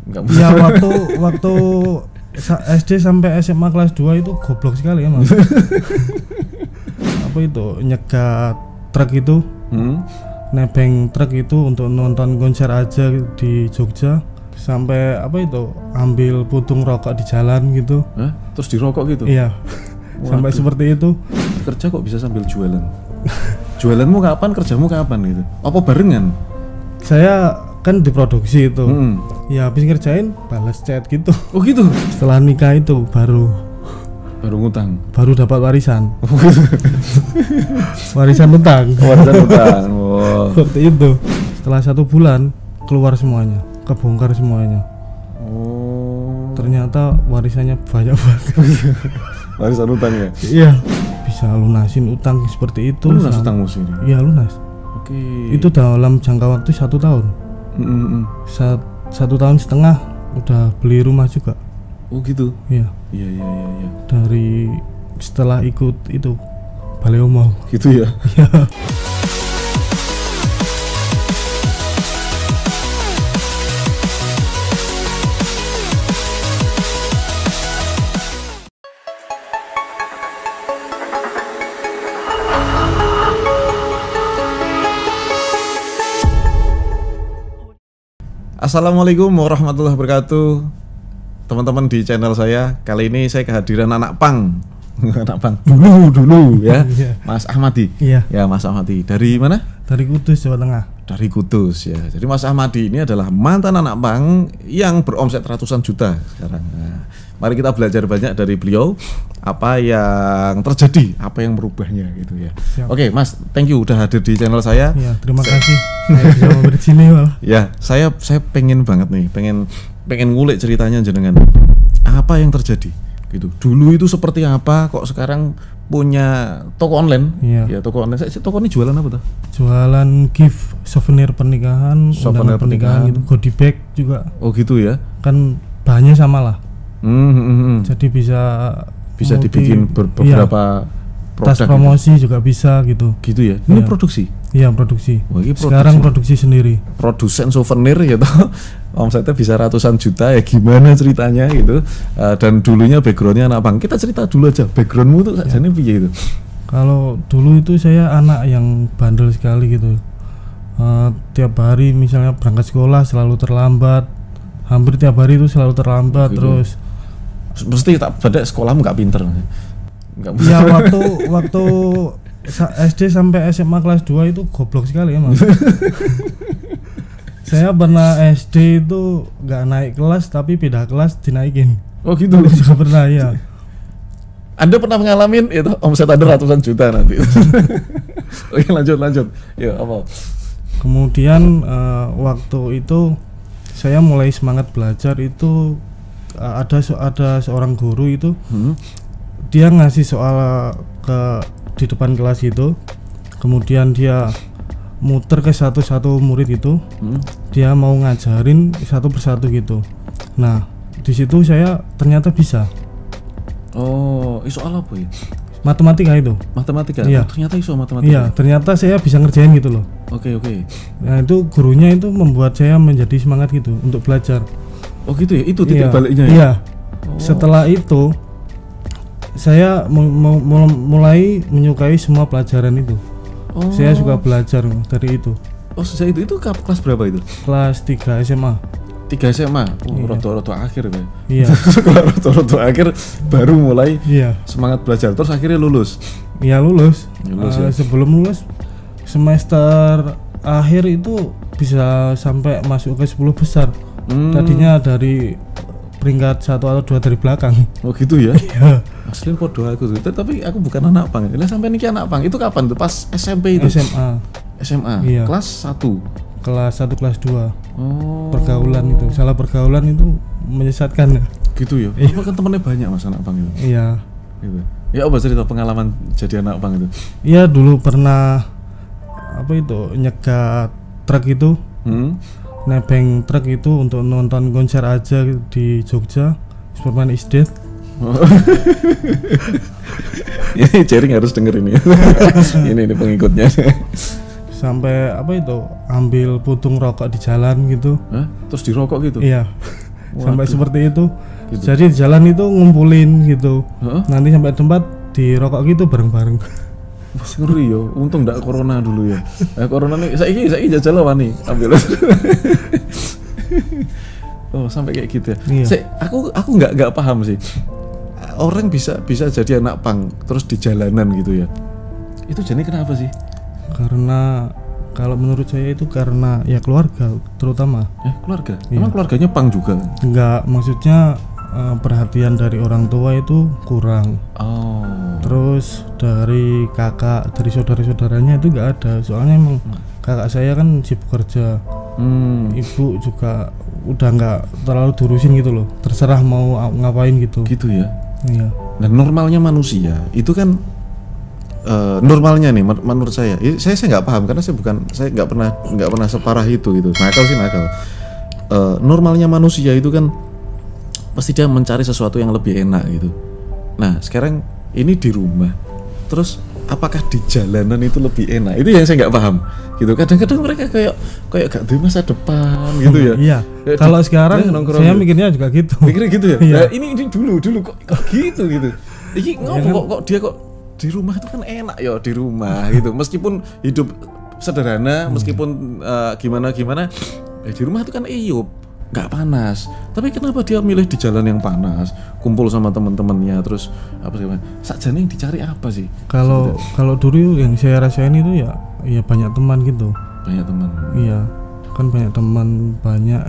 Enggak. Ya waktu SD sampai SMA kelas 2 itu goblok sekali emang. Apa itu nyegat truk itu, nebeng truk itu untuk nonton konser aja di Jogja, sampai apa itu ambil puntung rokok di jalan gitu. Hah? Terus dirokok gitu? Iya. Sampai seperti itu. Kerja kok bisa sambil jualan? Jualanmu kapan, kerjamu kapan gitu? Apa barengan? Saya kan diproduksi itu. Ya habis ngerjain balas chat gitu. Oh gitu. Setelah nikah itu baru ngutang. Baru dapat warisan. Warisan utang. Warisan utang. Oh. Seperti itu. Setelah 1 bulan keluar semuanya, kebongkar semuanya. Oh. Ternyata warisannya banyak banget. Warisan utang ya? Iya. Bisa lunasin utang seperti itu. Lunas utangmu sini? Iya lunas. Oke. Itu dalam jangka waktu 1 tahun. 1,5 tahun udah beli rumah juga. Oh gitu. Iya. Iya. Dari setelah ikut itu Baleomo. Gitu ya. Iya. Assalamualaikum warahmatullahi wabarakatuh. Teman-teman di channel saya, kali ini saya kehadiran anak pang. Anak pang dulu ya. Mas Ahmadi. Iya. Ya, Mas Ahmadi. Dari mana? Dari Kudus, Jawa Tengah. Dari Kudus ya. Jadi Mas Ahmadi ini adalah mantan anak pang yang beromset ratusan juta sekarang. Nah, mari kita belajar banyak dari beliau, apa yang terjadi, apa yang merubahnya gitu ya. Oke, Mas, thank you udah hadir di channel saya. Iya, terima kasih. Saya bisa memberi sini malah. Ya, saya pengen banget nih, pengen ngulik ceritanya jenengan. Apa yang terjadi gitu. Dulu itu seperti apa, kok sekarang punya toko online? Iya. Ya, toko online. Toko ini jualan apa tuh? Jualan gift, souvenir pernikahan, Souvenir pernikahan gitu, goodie bag juga. Oh gitu ya. Kan bahannya sama lah. Jadi bisa dibikin beberapa tas promosi gitu. Juga bisa gitu. Gitu ya. Ini produksi. Iya, produksi. Wah, ini sekarang produksi sendiri. Produsen souvenir gitu. Omsetnya bisa ratusan juta ya, gimana ceritanya gitu. Dan dulunya backgroundnya anak pang. Kita cerita dulu aja backgroundmu tuh sajane piye gitu. Kalau dulu itu saya anak yang bandel sekali gitu. Tiap hari misalnya berangkat sekolah selalu terlambat. Hampir tiap hari itu selalu terlambat gitu. Terus mesti tak pada sekolahmu nggak pinter. Ya waktu SD sampai SMA kelas 2 itu goblok sekali emang. Saya pernah SD itu nggak naik kelas tapi pindah kelas dinaikin. Oh gitu. Juga pernah ya. Anda pernah ngalamin itu omset Anda ratusan juta nanti. Oke, lanjut. Ya apa? Kemudian waktu itu saya mulai semangat belajar itu ada seorang guru itu dia ngasih soal di depan kelas itu, kemudian dia muter ke satu murid itu, dia mau ngajarin satu persatu gitu. Nah di situ saya ternyata bisa. Oh, soal apa ya? Matematika itu. Matematika. Iya. Ternyata iso matematika. Iya, ternyata saya bisa ngerjain gitu loh. Oke. Nah itu gurunya itu membuat saya menjadi semangat gitu untuk belajar. Oh gitu ya, itu titik baliknya ya? Iya. Setelah itu saya mulai menyukai semua pelajaran itu. Saya suka belajar dari itu. Oh sejak itu kelas berapa itu? Kelas 3 SMA. 3 SMA? Oh roto-roto akhir ya? Iya. Sekolah roto-roto akhir baru mulai semangat belajar, terus akhirnya lulus? Iya lulus ya? Sebelum lulus semester akhir itu bisa sampai masuk ke 10 besar. Tadinya dari peringkat 1 atau 2 dari belakang. Oh gitu ya? Iya. Asli podo aku tuh, tapi aku bukan anak pang. Lah sampai niki anak pang itu kapan tuh? Pas SMP itu? SMA. Iya. Kelas 1. Kelas 1 kelas 2. Pergaulan itu, salah pergaulan itu menyesatkan. Gitu ya? Iya. Apa kan temennya banyak mas anak pang itu? Iya. Gitu. Ya apa cerita pengalaman jadi anak pang itu? Iya dulu pernah apa itu nyegat truk itu. Nebeng truk itu untuk nonton konser aja di Jogja, Superman is Dead. Ini Jering harus denger ini. Ini pengikutnya. Sampai apa itu ambil puntung rokok di jalan gitu. Hah? Terus dirokok gitu? Iya. Sampai Waduh. seperti itu. Gitu. Jadi di jalan itu ngumpulin gitu. Heeh. Nanti sampai tempat dirokok gitu bareng-bareng. Wah, ngeri yo. Untung ndak corona dulu ya. Corona nih saiki jajal wani ambil. Oh, sampai kayak gitu ya. Iya. Aku nggak paham sih. Orang bisa jadi anak pang terus di jalanan gitu ya. Itu jadi kenapa sih? Karena kalau menurut saya itu karena ya keluarga terutama. Keluarga. Iya. Emang keluarganya pang juga. Enggak, maksudnya perhatian dari orang tua itu kurang. Oh. Terus dari kakak, dari saudara-saudaranya itu enggak ada. Soalnya emang kakak saya kan sibuk kerja. Ibu juga udah nggak terlalu diurusin gitu loh. Terserah mau ngapain gitu. Gitu ya. Iya. Dan normalnya manusia itu kan normalnya nih menurut saya nggak paham karena saya nggak pernah separah itu gitu. Nakal sih nakal. Normalnya manusia itu kan pasti dia mencari sesuatu yang lebih enak gitu. Nah sekarang ini di rumah, terus apakah di jalanan itu lebih enak? Itu yang saya nggak paham gitu. Kadang-kadang mereka kayak gak ada masa depan gitu ya. Iya. Kalau sekarang saya mikirnya juga gitu. Mikirnya gitu ya. Iya. Nah, ini dulu kok gitu gitu. Iki ngopo kok dia kok di rumah itu kan enak ya di rumah gitu. Meskipun hidup sederhana, meskipun gimana di rumah itu kan nggak panas. Tapi kenapa dia milih di jalan yang panas, kumpul sama teman-temannya, terus apa sih? Sakjane yang dicari apa sih? Kalau dulu yang saya rasain itu ya banyak teman gitu. Banyak teman. Iya, kan banyak teman, banyak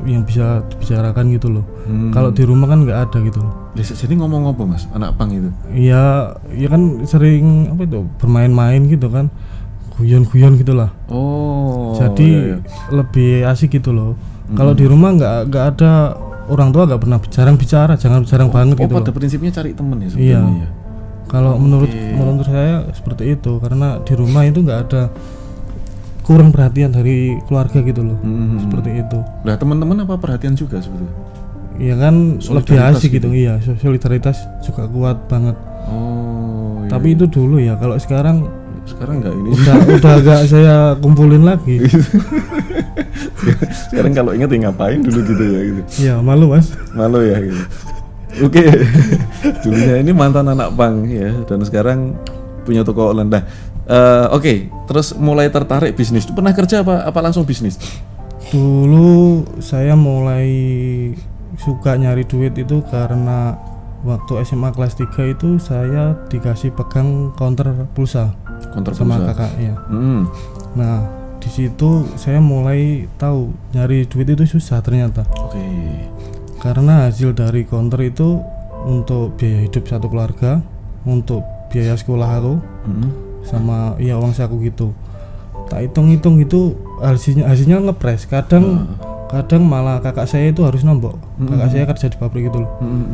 yang bisa dibicarakan gitu loh. Kalau di rumah kan nggak ada gitu. Jadi ngomong-ngomong mas, anak pang itu? Iya, ya kan sering bermain-main gitu kan, guyon-guyon gitulah. Oh. Jadi iya. lebih asik gitu loh. Kalau di rumah nggak ada, orang tua nggak pernah jarang banget gitu. Pada prinsipnya cari temen ya Iya. sebenarnya. Ya? Kalau menurut saya seperti itu, karena di rumah itu nggak ada, kurang perhatian dari keluarga gitu loh. Seperti itu. Nah teman-teman apa perhatian juga sebetulnya? Iya kan lebih asik gitu. gitu. Iya, solidaritas juga kuat banget. Oh. Iya. Tapi itu dulu ya. Kalau sekarang nggak ini. Udah agak saya kumpulin lagi. Sekarang kalau ingat ya ngapain dulu gitu ya gitu. Iya, malu mas. Malu ya gitu. Oke. Dulunya ini mantan anak pang ya, dan sekarang punya toko online. Nah, oke. Terus mulai tertarik bisnis. Pernah kerja apa langsung bisnis? Dulu saya mulai suka nyari duit itu karena waktu SMA kelas 3 itu saya dikasih pegang counter pulsa sama kakak ya. Nah, di situ saya mulai tahu nyari duit itu susah ternyata. Oke. Karena hasil dari counter itu untuk biaya hidup satu keluarga, untuk biaya sekolah aku, sama ya uang saku gitu. Tak hitung-hitung itu hasilnya ngepres. Kadang malah kakak saya itu harus nombok. Kakak saya kerja di pabrik gitu loh.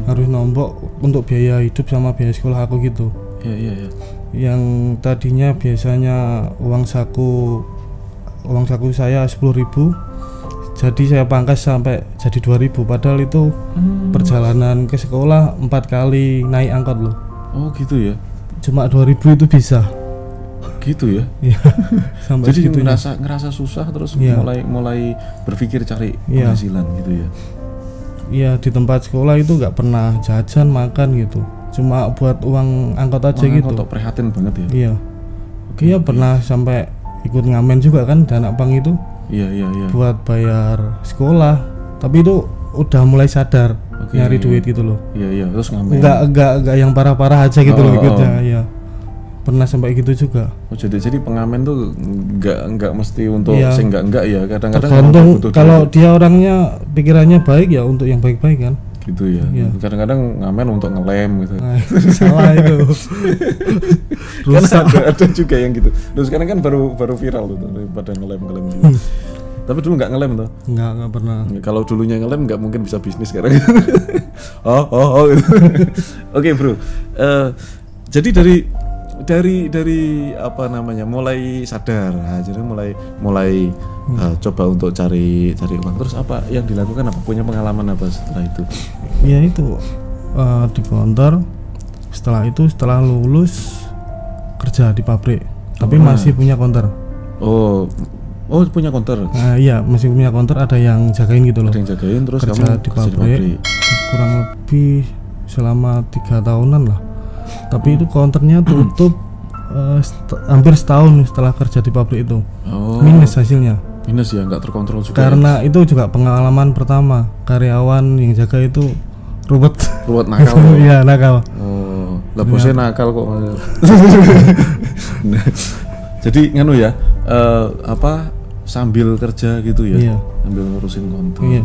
Harus nombok untuk biaya hidup sama biaya sekolah aku gitu. Iya. Yang tadinya biasanya uang saku saya 10.000, jadi saya pangkas sampai jadi 2.000. Padahal itu perjalanan ke sekolah 4 kali naik angkot loh. Oh gitu ya. Cuma 2.000 itu bisa. Gitu ya. Iya. Sampai jadi segitunya. ngerasa susah terus Iya. mulai berpikir cari Iya. penghasilan gitu ya. Iya, di tempat sekolah itu nggak pernah jajan makan gitu. Cuma buat uang angkot aja gitu. Angkot prihatin banget ya. Iya. Iya, pernah sampai ikut ngamen juga kan di anak pang itu. Iya. Buat bayar sekolah. Tapi itu udah mulai sadar nyari duit gitu loh. Iya, terus ngamen. Enggak yang parah-parah aja gitu loh ikutnya. Iya. Pernah sampai gitu juga. Oh, jadi pengamen tuh enggak mesti untuk Iya. sing enggak ya. Kadang-kadang Tergantung butuh kalau duit. dia orangnya pikirannya baik ya untuk yang baik-baik kan. Gitu ya. Iya. Kadang-kadang ngamen untuk ngelem gitu. Nah, salah itu. Kan Rusak. ada juga yang gitu. Terus sekarang kan baru viral tuh pada ngelem gitu. Tapi dulu nggak ngelem tuh. Nggak pernah. Kalau dulunya ngelem nggak mungkin bisa bisnis sekarang. oh gitu. Oke, Bro. Jadi dari apa namanya mulai sadar, jadi mulai coba untuk cari uang. Terus apa yang dilakukan, apa punya pengalaman apa setelah itu? Ya itu di kantor. Setelah lulus kerja di pabrik, tapi masih punya counter. Oh, Oh, punya counter. Nah, iya, masih punya counter, ada yang jagain gitu loh. Ada yang jagain, terus Kerja kamu di kerja pabrik kurang lebih selama 3 tahunan lah. Tapi itu counternya tutup hampir setahun setelah kerja di pabrik itu. Oh. Minus hasilnya. Minus ya, nggak terkontrol juga. Karena itu juga pengalaman pertama, karyawan yang jaga itu ruwet. Ruwet nakal. Iya, nakal. Oh, lah bosnya nakal kok. Nah, jadi nganu ya, sambil kerja gitu ya, Iya. sambil ngurusin konten. Iya.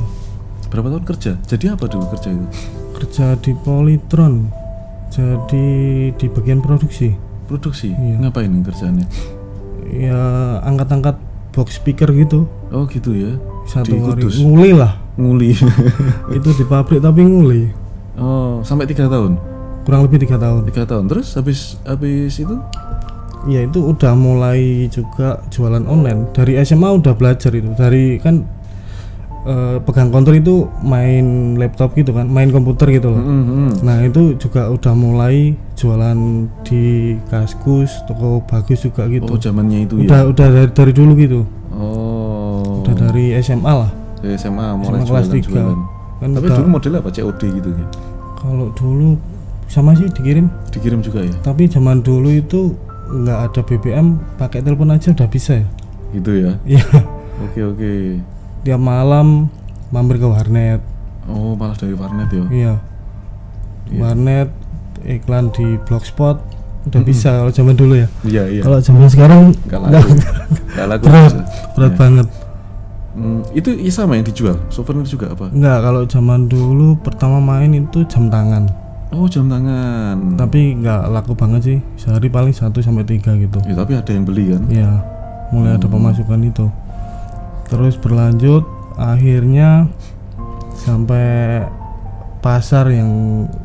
Berapa tahun kerja? Jadi apa dulu kerja itu? Kerja di Polytron, jadi di bagian produksi. Produksi? Iya. Ngapain kerjaannya? Ya angkat-angkat box speaker gitu. Oh gitu ya. Satu Di hari Kudus? nguli lah. Nguli. Itu di pabrik tapi nguli. Oh, sampai 3 tahun? Kurang lebih 3 tahun. 3 tahun. Terus habis itu? Ya itu udah mulai juga jualan online. Dari SMA udah belajar itu. Dari kan pegang konter itu main laptop gitu kan, main komputer gitu loh. Nah itu juga udah mulai jualan di Kaskus, toko bagus juga gitu. Oh zamannya itu ya? Udah dari dulu gitu. Oh. Udah dari SMA lah. Dari SMA mulai SMA kelas 3 jualan. kan. Tapi dulu modelnya apa? COD gitu ya? Kalau dulu sama sih dikirim. Dikirim juga ya? Tapi zaman dulu itu nggak ada BBM, pakai telepon aja udah bisa ya. Gitu ya? Iya. Oke. Tiap malam mampir ke warnet. Oh malah dari warnet ya? Iya. Warnet, iklan di Blogspot udah bisa kalau zaman dulu ya. Iya. Kalau zaman sekarang Nggak laku. Nggak laku. berat Ya. banget. Itu ya sama yang dijual? Souvenir juga apa? Enggak, kalau zaman dulu pertama main itu jam tangan. Oh jam tangan. Tapi nggak laku banget sih. Sehari paling 1-3 gitu. Ya tapi ada yang beli kan? Iya. Mulai ada pemasukan itu. Terus berlanjut, akhirnya sampai pasar yang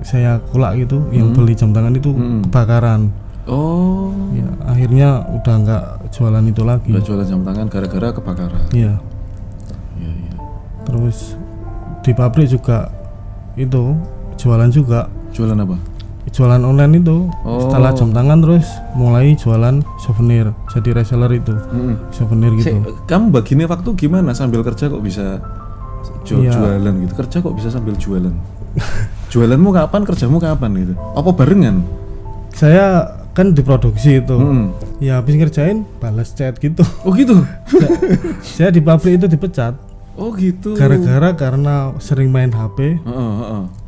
saya kulak gitu, yang beli jam tangan itu kebakaran. Oh. Ya, akhirnya udah nggak jualan itu lagi. Nggak jualan jam tangan gara-gara kebakaran. Iya. Iya. Terus di pabrik juga itu jualan juga. Jualan apa? Jualan online itu. Oh. Setelah jam tangan terus mulai jualan souvenir, jadi reseller itu. Souvenir gitu. Kamu baginya waktu gimana sambil kerja kok bisa Iya. jualan gitu? Kerja kok bisa sambil jualan? Jualanmu kapan? Kerjamu kapan gitu? Apa barengan? Saya kan diproduksi itu. Ya habis ngerjain balas chat gitu. Oh gitu? Saya di pabrik itu dipecat Oh gitu. karena sering main HP.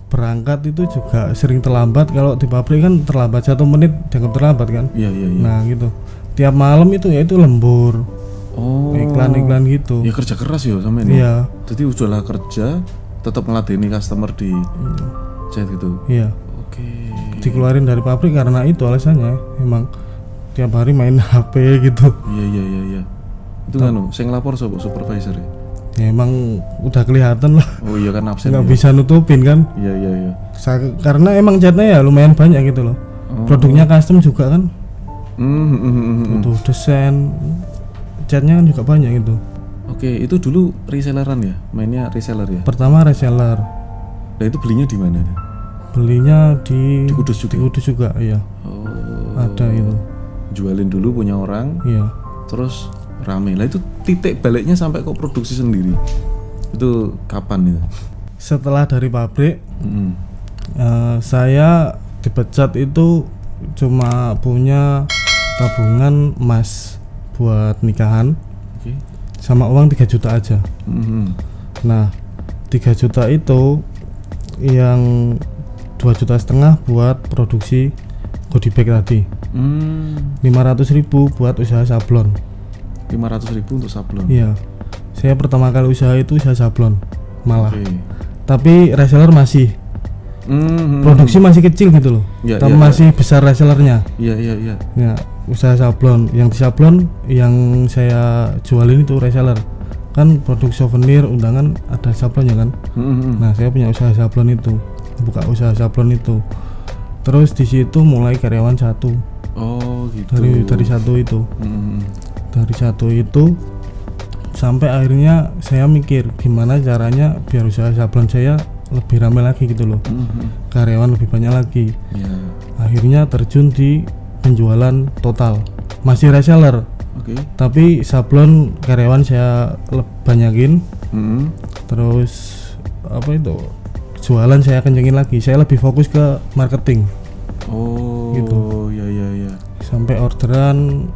Berangkat itu juga sering terlambat. Kalau di pabrik kan terlambat 1 menit dianggap terlambat kan. Iya. Nah gitu. Tiap malam itu ya itu lembur. Oh. Iklan-iklan gitu. Ya kerja keras ya sama ini. Iya. Jadi udah kerja, tetap ngeladeni customer di chat gitu. Iya. Oke. Dikeluarin dari pabrik karena itu alasannya. Emang tiap hari main HP gitu. Iya. Itu kan saya ngelapor supervisor ya. Ya, emang udah kelihatan lah. Oh iya kan absen. Nggak ya? bisa nutupin kan. Iya. Karena emang chatnya ya lumayan banyak gitu loh. Produknya custom juga kan. Butuh desain. Chatnya kan juga banyak gitu. Oke, itu dulu reselleran ya? Mainnya reseller ya? Pertama reseller. Nah itu belinya di mana? Belinya di Kudus juga? Di Kudus juga, iya. Oh. Ada itu. Jualin dulu punya orang, Iya. terus rame. Lah itu titik baliknya sampai kok produksi sendiri. Itu kapan itu? Setelah dari pabrik, saya dipecat itu cuma punya tabungan emas buat nikahan. Oke. Sama uang 3 juta aja. Nah 3 juta itu yang 2,5 juta buat produksi goodie bag tadi. 500.000 buat usaha sablon. 500.000 untuk sablon. Iya. Saya pertama kali usaha itu usaha sablon malah. Oke. Tapi reseller masih. Produksi masih kecil gitu loh. Ya, tapi ya, masih besar resellernya. Iya. Ya, usaha sablon. Yang di sablon yang saya jualin itu reseller. Kan produk souvenir undangan ada sablonnya kan. Nah, saya punya usaha sablon itu. Buka usaha sablon itu. Terus di situ mulai karyawan 1. Oh gitu. Dari 1 itu. Dari 1 itu sampai akhirnya saya mikir gimana caranya biar usaha sablon saya lebih ramai lagi gitu loh. Karyawan lebih banyak lagi. Ya. Akhirnya terjun di penjualan total. Masih reseller Oke. Tapi sablon karyawan saya banyakin. Terus apa itu? Jualan saya kencengin lagi. Saya lebih fokus ke marketing. Oh, gitu. Ya. Sampai orderan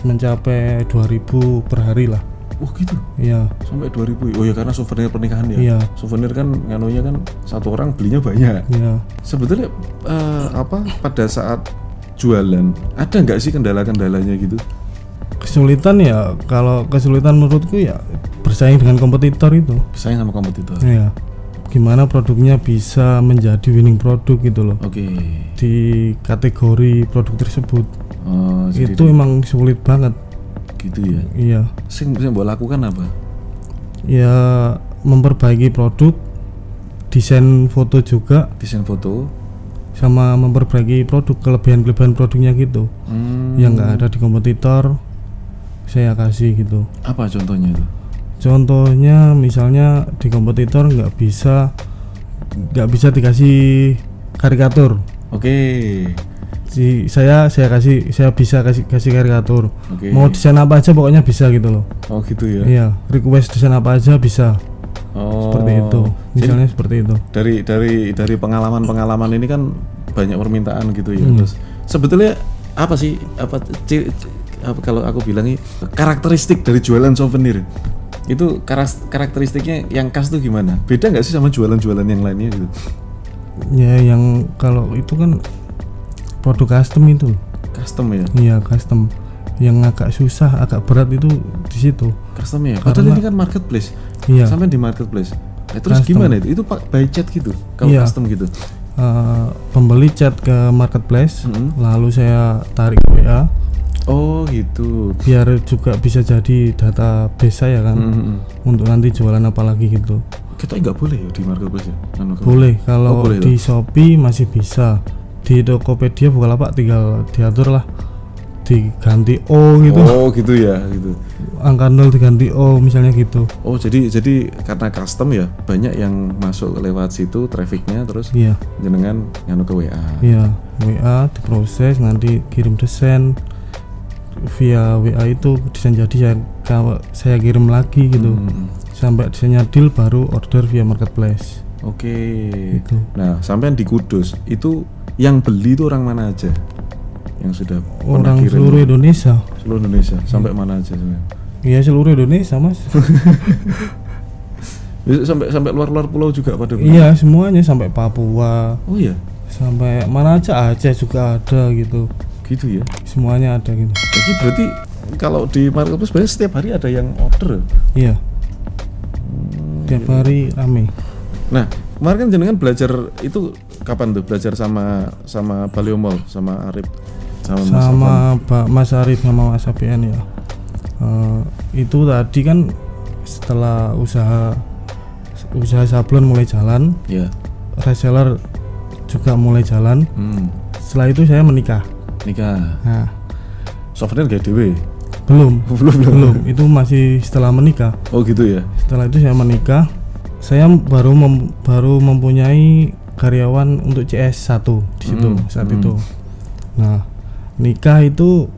mencapai 2000 per hari lah. Oh gitu. Iya. Sampai 2000. Oh ya karena souvenir pernikahan ya. Iya. Souvenir kan nganunya kan satu orang belinya banyak. Iya. Sebetulnya pada saat jualan ada nggak sih kendala-kendalanya gitu? Kesulitan ya, kalau kesulitan menurutku ya bersaing dengan kompetitor itu. Bersaing sama kompetitor. Iya. Gimana produknya bisa menjadi winning produk gitu loh. Oke. Di kategori produk tersebut. Oh, itu emang sulit banget. Gitu ya. Iya. Sing mau lakukan apa? Ya memperbaiki produk, desain foto juga, Desain foto. sama memperbaiki produk, kelebihan produknya gitu. Yang nggak ada di kompetitor, saya kasih gitu. Apa contohnya itu? Contohnya misalnya di kompetitor nggak bisa dikasih karikatur. Oke. Saya bisa kasih karikatur. Oke. Mau desain apa aja pokoknya bisa gitu loh. Oh gitu ya. Iya, request desain apa aja bisa. Oh. Seperti itu. Misalnya seperti itu. Dari pengalaman ini kan banyak permintaan gitu ya. Terus sebetulnya apa sih kalau aku bilang karakteristik dari jualan souvenir? Itu karakteristiknya yang khas tuh gimana? Beda nggak sih sama jualan-jualan yang lainnya gitu? Ya yang kalau itu kan produk custom itu. Custom ya? Iya, custom. Yang agak susah, agak berat itu di situ. Custom ya? Padahal ini kan marketplace. Iya. Sampai di marketplace. Terus Custom. gimana itu? Itu by chat gitu? Kalau Iya. custom gitu? Pembeli chat ke marketplace, lalu saya tarik WA. Oh gitu. Biar juga bisa jadi database saya kan, untuk nanti jualan apa lagi gitu. Kita nggak boleh ya di marketplace ya? Boleh, kalau boleh di Shopee masih bisa. Di Tokopedia Bukalapak tinggal diatur lah, diganti O gitu. Oh gitu ya, gitu. Angka 0 diganti O misalnya gitu. Oh jadi karena custom ya banyak yang masuk lewat situ trafficnya terus Iya. jenengan nganu ke WA. Iya, WA diproses nanti kirim desain via WA itu desain jadi saya kirim lagi gitu. Sampai desainnya deal baru order via marketplace. Oke. Gitu. Nah, sampean di Kudus itu yang beli itu orang mana aja? Yang sudah pernah Orang kirim? seluruh Indonesia. Seluruh Indonesia. Sampai mana aja sebenarnya? Iya, seluruh Indonesia, Mas. sampai luar pulau juga pada beli? Iya, semuanya sampai Papua. Oh iya. Sampai mana aja, Aceh juga ada gitu. Gitu ya. Semuanya ada gitu. Jadi berarti kalau di marketplace sebenarnya setiap hari ada yang order. Iya. Tiap hari rame. Nah, kemarin kan jenengan belajar itu kapan tuh? Belajar sama Balio Mall, sama Arif, sama Mas Arif sama Mas Apian ya. Itu tadi kan setelah usaha sablon mulai jalan, ya. Reseller juga mulai jalan. Setelah itu saya menikah. Nikah. Nah, Souvenir gak dewe? belum. Itu masih setelah menikah. Oh gitu ya. Setelah itu saya menikah. Saya baru mempunyai karyawan untuk CS1 di situ saat itu. Nah, nikah itu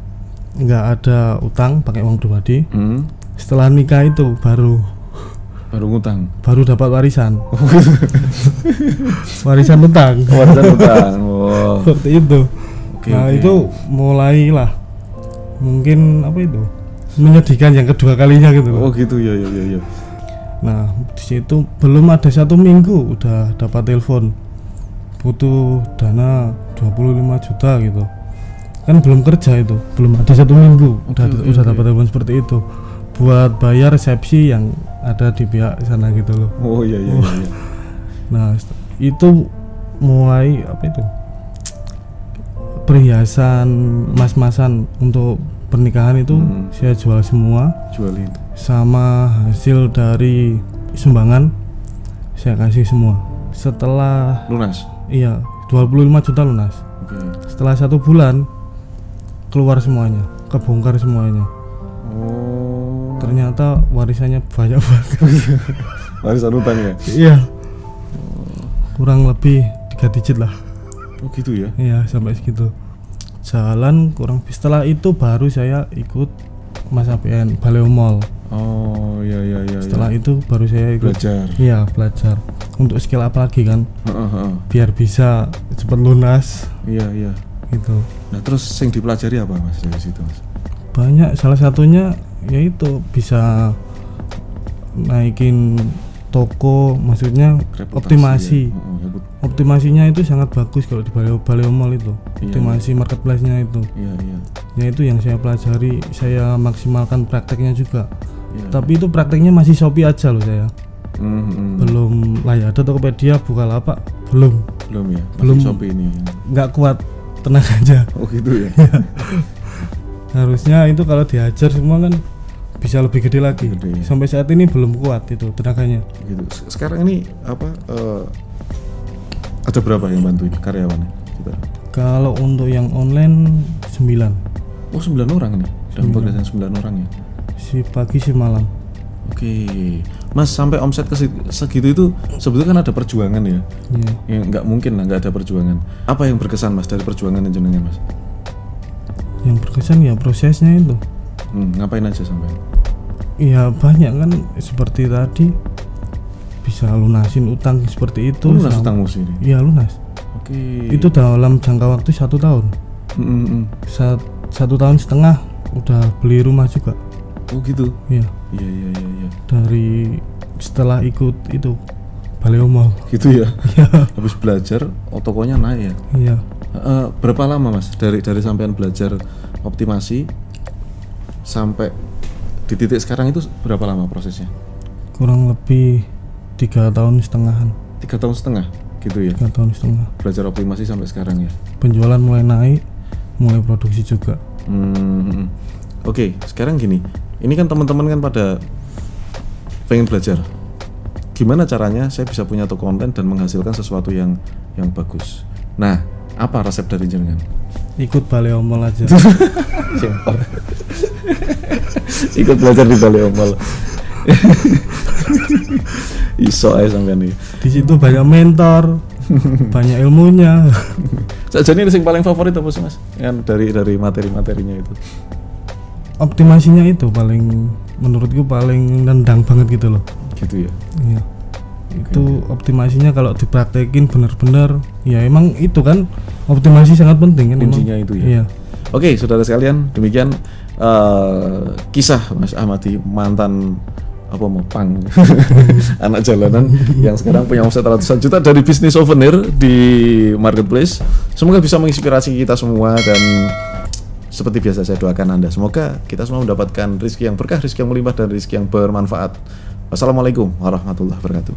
nggak ada utang, pakai uang pribadi. Setelah nikah itu baru ngutang. Baru dapat warisan. Warisan utang. Oh. Seperti itu. Nah, Oke. itu mulailah mungkin apa itu? Menyedihkan yang kedua kalinya gitu. Oh gitu ya. Nah, di situ belum ada 1 minggu udah dapat telepon butuh dana 25 juta gitu. Kan belum kerja itu, belum ada 1 minggu udah dapat telepon seperti itu buat bayar resepsi yang ada di pihak sana gitu loh. Oh iya. Nah, itu mulai apa itu? Perhiasan mas-masan untuk pernikahan itu saya jual semua. Jualin. Sama hasil dari sumbangan saya kasih semua. Setelah Lunas. Iya, 25 juta lunas. Oke. Setelah 1 bulan keluar semuanya, kebongkar semuanya. Oh. Ternyata warisannya banyak banget. Warisan utang ya. Iya. Kurang lebih 3 digit lah. Oh gitu ya. Iya, sampai segitu. Jalan kurang. Setelah itu baru saya ikut Mas APN Baleo Mall. Oh iya. Setelah itu baru saya ikut belajar. Iya, belajar untuk skill apa lagi kan, biar bisa cepat lunas. Iya. Gitu. Nah terus yang dipelajari apa Mas dari situ Mas? Banyak, salah satunya yaitu bisa naikin toko, maksudnya Reputasi, optimasi. ya. Optimasinya itu sangat bagus kalau di Baleo Mall itu. Optimasi marketplace-nya itu. Iya. Ya itu yang saya pelajari, saya maksimalkan prakteknya juga. Iya. Tapi itu prakteknya masih Shopee aja loh saya. Belum Lazada, Tokopedia, Bukalapak, belum ya. Belum. Shopee ini. Nggak kuat, tenang aja. Oh gitu ya. Harusnya itu kalau diajar semua kan bisa lebih gede lagi. Gede. Sampai saat ini belum kuat itu tenaganya. Gitu. Sekarang ini apa? Ada berapa yang bantu ini karyawannya? Kita. Kalau untuk yang online 9. Oh 9 orang nih. Dalam pekerjaan 9 orang ya. Si pagi si malam. Oke, Mas sampai omset segitu itu sebetulnya kan ada perjuangan ya. Iya. Ya nggak mungkin lah nggak ada perjuangan. Apa yang berkesan Mas dari perjuangan jenengan Mas? Yang berkesan ya prosesnya itu. Ngapain aja sampai? Iya banyak kan, seperti tadi bisa lunasin utang seperti itu. Lunas utangmu sih ini? Iya lunas. Oke. Itu dalam jangka waktu 1 tahun. 1,5 tahun udah beli rumah juga. Oh gitu. Iya. Iya. Dari setelah ikut itu Baleo Mall. Gitu ya. Habis belajar, tokonya naik ya. Iya. Berapa lama Mas dari sampean belajar optimasi sampai di titik sekarang itu berapa lama prosesnya? Kurang lebih 3,5 tahun. 3,5 tahun gitu ya. 3,5 tahun. Belajar optimasi sampai sekarang ya. Penjualan mulai naik, mulai produksi juga. Oke, sekarang gini. Ini kan teman-teman kan pada pengen belajar. Gimana caranya saya bisa punya toko online dan menghasilkan sesuatu yang bagus. Nah, apa resep dari jenengan? Ikut Baleo Mall aja. Simpel. Ikut belajar di Baleo Mall. Iso aja sampean iki. Di situ banyak mentor, banyak ilmunya. Sajane yang paling favorit apa sih Mas? Kan dari materi-materinya itu. Optimasinya itu paling, menurutku paling nendang banget gitu loh. Gitu ya. Iya. Itu optimasinya kalau dipraktekin benar-benar, ya emang itu kan optimasi sangat penting kan. Kuncinya itu ya. Iya. Oke, saudara sekalian, demikian kisah Mas Ahmadi, mantan pang anak jalanan yang sekarang punya omset ratusan juta dari bisnis souvenir di marketplace. Semoga bisa menginspirasi kita semua, dan seperti biasa saya doakan Anda, semoga kita semua mendapatkan rezeki yang berkah, rezeki yang melimpah, dan rezeki yang bermanfaat. Wassalamualaikum warahmatullahi wabarakatuh.